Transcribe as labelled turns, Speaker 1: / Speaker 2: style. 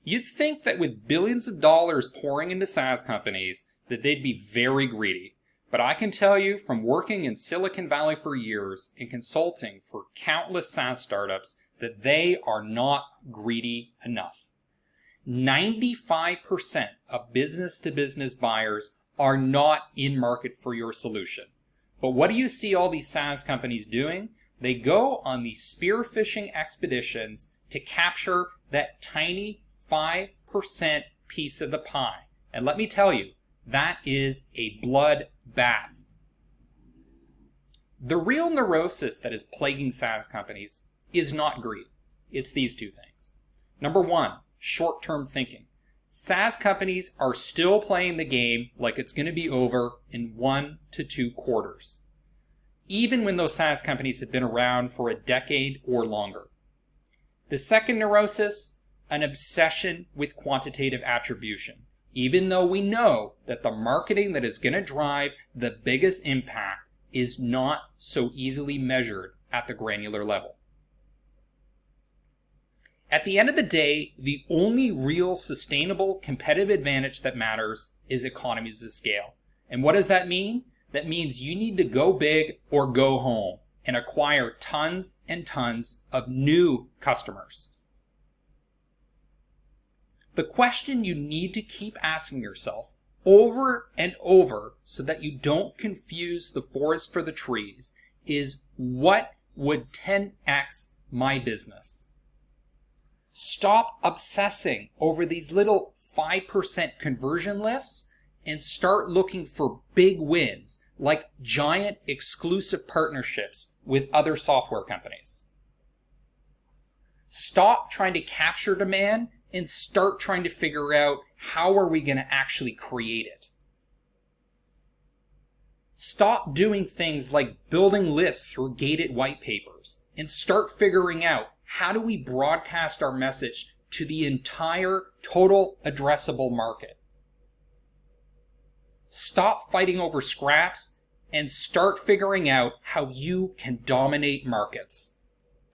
Speaker 1: You'd think that with billions of dollars pouring into SaaS companies that they'd be very greedy. But I can tell you from working in Silicon Valley for years and consulting for countless SaaS startups that they are not greedy enough. 95% of business-to-business buyers are not in market for your solution. But what do you see all these SaaS companies doing? They go on these spearfishing expeditions to capture that tiny 5% piece of the pie. And let me tell you, that is a bloodbath. The real neurosis that is plaguing SaaS companies is not greed. It's these two things. Number one, short-term thinking. SaaS companies are still playing the game like it's going to be over in 1 to 2 quarters, even when those SaaS companies have been around for a decade or longer. The second neurosis, an obsession with quantitative attribution, even though we know that the marketing that is going to drive the biggest impact is not so easily measured at the granular level. At the end of the day, the only real sustainable competitive advantage that matters is economies of scale. And what does that mean? That means you need to go big or go home and acquire tons and tons of new customers. The question you need to keep asking yourself over and over so that you don't confuse the forest for the trees is, what would 10x my business? Stop obsessing over these little 5% conversion lifts and start looking for big wins, like giant exclusive partnerships with other software companies. Stop trying to capture demand and start trying to figure out how are we going to actually create it. Stop doing things like building lists through gated white papers and start figuring out, how do we broadcast our message to the entire total addressable market? Stop fighting over scraps and start figuring out how you can dominate markets.